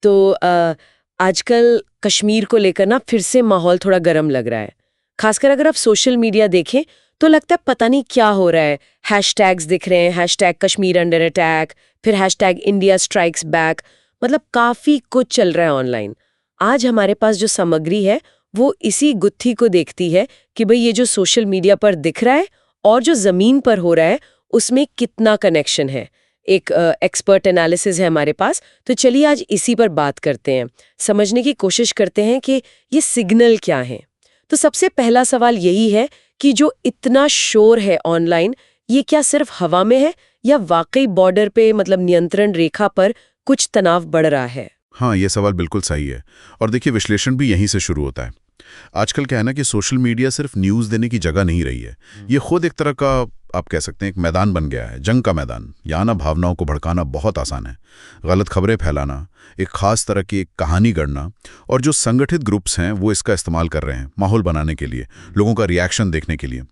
तो आजकल कश्मीर को लेकर ना फिर से माहौल थोड़ा गर्म लग रहा है। खासकर अगर आप सोशल मीडिया देखें तो लगता है पता नहीं क्या हो रहा है। हैशटैग्स दिख रहे हैं, हैशटैग कश्मीर अंडर अटैक, फिर हैशटैग इंडिया स्ट्राइक्स बैक। मतलब काफी कुछ चल रहा है ऑनलाइन। आज हमारे पास जो सामग्री है वो इसी गुत्थी को देखती है कि भाई ये जो सोशल मीडिया पर दिख रहा है और जो जमीन पर हो रहा है उसमें कितना कनेक्शन है। एक एक्सपर्ट एनालिसिस है हमारे पास, तो चलिए आज इसी पर बात करते हैं, समझने की कोशिश करते हैं कि ये सिग्नल क्या है। तो सबसे पहला सवाल यही है कि जो इतना शोर है ऑनलाइन, ये क्या सिर्फ हवा में है या वाकई बॉर्डर पे मतलब नियंत्रण रेखा पर कुछ तनाव बढ़ रहा है? हाँ, ये सवाल बिल्कुल सही है। और देखिए, विश्लेषण भी यहीं से शुरू होता है। आजकल क्या है ना कि सोशल मीडिया सिर्फ न्यूज़ देने की जगह नहीं रही है। ये खुद एक तरह का, आप कह सकते हैं, एक मैदान बन गया है, जंग का मैदान। यहाँ ना भावनाओं को भड़काना बहुत आसान है, गलत खबरें फैलाना, एक खास तरह की एक कहानी गढ़ना, और जो संगठित ग्रुप्स हैं वो इसका इस्तेमाल कर रहे हैं माहौल बनाने के लिए, लोगों का रिएक्शन देखने के लिए।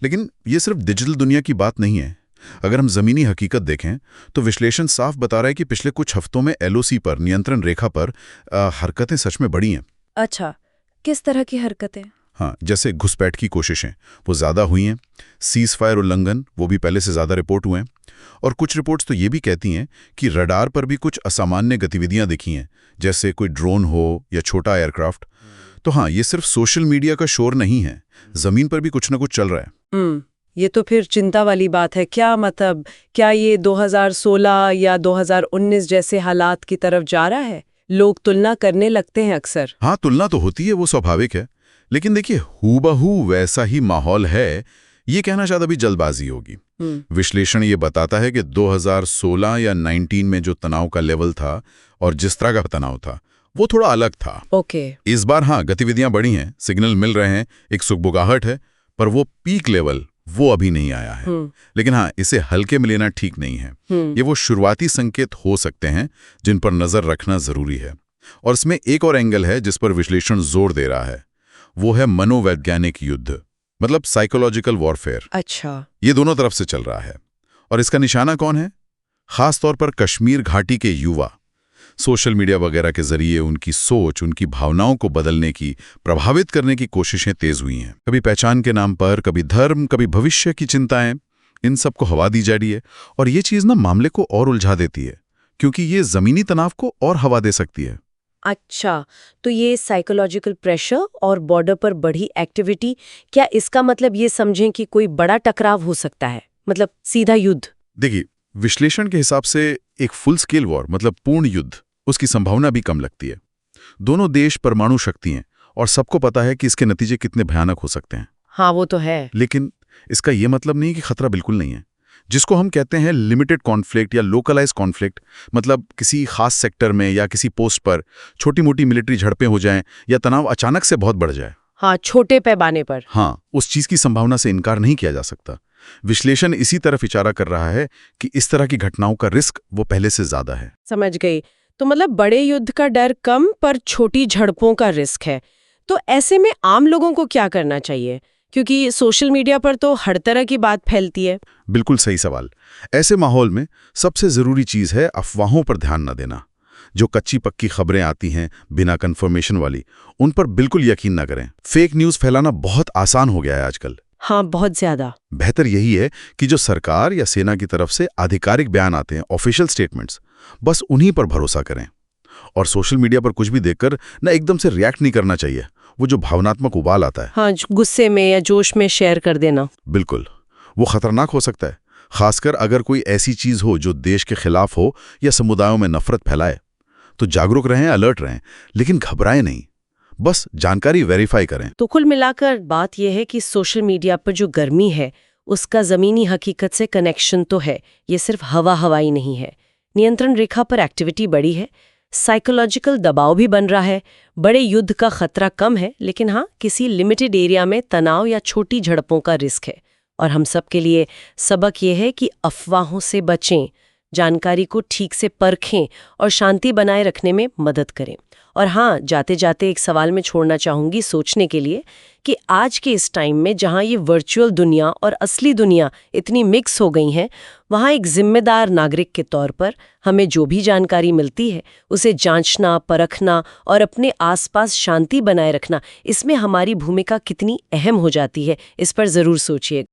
लेकिन ये सिर्फ डिजिटल दुनिया की बात नहीं है। अगर हम ज़मीनी हकीकत देखें तो विश्लेषण साफ बता रहा है कि पिछले कुछ हफ्तों में एलओसी पर, नियंत्रण रेखा पर हरकतें सच में बढ़ी हैं। अच्छा, किस तरह की हरकतें? हाँ, जैसे घुसपैठ की कोशिशें वो ज़्यादा हुई हैं, सीज फायर उल्लंघन वो भी पहले से ज़्यादा रिपोर्ट हुए हैं, और कुछ रिपोर्ट्स तो ये भी कहती हैं कि रडार पर भी कुछ असामान्य गतिविधियां दिखी हैं, जैसे कोई ड्रोन हो या छोटा एयरक्राफ्ट। तो हाँ, ये सिर्फ सोशल मीडिया का शोर नहीं है, ज़मीन पर भी कुछ ना कुछ चल रहा है। ये तो फिर चिंता वाली बात है। क्या मतलब, क्या ये 2016 या 2019 जैसे हालात की तरफ जा रहा है? लोग तुलना करने लगते हैं अक्सर। हाँ, तुलना तो होती है, वो स्वाभाविक है। लेकिन देखिए, हूबहू वैसा ही माहौल है, ये कहना शायद अभी जल्दबाजी होगी। विश्लेषण ये बताता है कि 2016 या 19 में जो तनाव का लेवल था और जिस तरह का तनाव था वो थोड़ा अलग था। ओके। इस बार हाँ, गतिविधियां बढ़ी हैं, सिग्नल मिल रहे हैं, एक सुगबुगाहट है, पर वो पीक लेवल वो अभी नहीं आया है। लेकिन हाँ, इसे हल्के में लेना ठीक नहीं है। ये वो शुरुआती संकेत हो सकते हैं जिन पर नजर रखना जरूरी है। और इसमें एक और एंगल है जिस पर विश्लेषण जोर दे रहा है, वो है मनोवैज्ञानिक युद्ध, मतलब साइकोलॉजिकल वॉरफेयर। अच्छा। ये दोनों तरफ से चल रहा है। और इसका निशाना कौन है? खास तौर पर कश्मीर घाटी के युवा। सोशल मीडिया वगैरह के जरिए उनकी सोच, उनकी भावनाओं को बदलने की, प्रभावित करने की कोशिशें तेज हुई हैं। कभी पहचान के नाम पर, कभी धर्म, कभी भविष्य की चिंताएं, इन सबको हवा दी जा रही है। और ये चीज ना मामले को और उलझा देती है, क्योंकि ये जमीनी तनाव को और हवा दे सकती है। अच्छा, तो ये साइकोलॉजिकल प्रेशर और बॉर्डर पर बढ़ी एक्टिविटी, क्या इसका मतलब ये समझें कि कोई बड़ा टकराव हो सकता है, मतलब सीधा युद्ध? देखिए, विश्लेषण के हिसाब से एक फुल स्केल वॉर, मतलब पूर्ण युद्ध, उसकी संभावना भी कम लगती है। दोनों देश परमाणु शक्ति हैं और सबको पता है कि इसके नतीजे कितने भयानक हो सकते हैं। हाँ, वो तो है। लेकिन इसका यह मतलब नहीं कि खतरा बिल्कुल नहीं है। जिसको हम कहते हैं लिमिटेड कॉन्फ्लिक्ट या लोकलाइज कॉन्फ्लिक्ट, मतलब किसी खास सेक्टर में या किसी पोस्ट पर छोटी मोटी मिलिट्री झड़पें हो जाएं या तनाव अचानक से बहुत बढ़ जाए। हाँ, छोटे पैमाने पर। हाँ, उस चीज की संभावना से इनकार नहीं किया जा सकता। विश्लेषण इसी तरफ इशारा कर रहा है कि इस तरह की घटनाओं का रिस्क वो पहले से ज्यादा है। समझ गई। तो मतलब बड़े युद्ध का डर कम, पर छोटी झड़पों का रिस्क है। तो ऐसे में आम लोगों को क्या करना चाहिए? क्योंकि सोशल मीडिया पर तो हर तरह की बात फैलती है। बिल्कुल सही सवाल। ऐसे माहौल में सबसे जरूरी चीज है अफवाहों पर ध्यान न देना। जो कच्ची पक्की खबरें आती हैं बिना कंफर्मेशन वाली, उन पर बिल्कुल यकीन न करें। फेक न्यूज फैलाना बहुत आसान हो गया है आजकल। हाँ, बहुत ज्यादा। बेहतर यही है कि जो सरकार या सेना की तरफ से आधिकारिक बयान आते हैं, ऑफिशियल स्टेटमेंट्स, बस उन्हीं पर भरोसा करें। और सोशल मीडिया पर कुछ भी देखकर ना एकदम से रिएक्ट नहीं करना चाहिए। वो जो भावनात्मक उबाल आता है, हाँ, गुस्से में या जोश में शेयर कर देना, बिल्कुल वो खतरनाक हो सकता है। खासकर अगर कोई ऐसी चीज हो जो देश के खिलाफ हो या समुदायों में नफरत फैलाए। तो जागरूक रहें, अलर्ट रहें, लेकिन घबराएं नहीं, बस जानकारी वेरीफाई करें। तो कुल मिलाकर बात यह है कि सोशल मीडिया पर जो गर्मी है उसका जमीनी हकीकत से कनेक्शन तो है। ये सिर्फ हवाई नहीं है। नियंत्रण रेखा पर एक्टिविटी बढ़ी है, साइकोलॉजिकल दबाव भी बन रहा है, बड़े युद्ध का खतरा कम है, लेकिन हाँ, किसी लिमिटेड एरिया में तनाव या छोटी झड़पों का रिस्क है। और हम सब के लिए सबक ये है कि अफवाहों से बचें, जानकारी को ठीक से परखें और शांति बनाए रखने में मदद करें। और हाँ, जाते जाते एक सवाल मैं छोड़ना चाहूँगी सोचने के लिए कि आज के इस टाइम में जहाँ ये वर्चुअल दुनिया और असली दुनिया इतनी मिक्स हो गई हैं, वहाँ एक जिम्मेदार नागरिक के तौर पर हमें जो भी जानकारी मिलती है उसे जांचना, परखना और अपने आसपास शांति बनाए रखना, इसमें हमारी भूमिका कितनी अहम हो जाती है, इस पर ज़रूर सोचिए।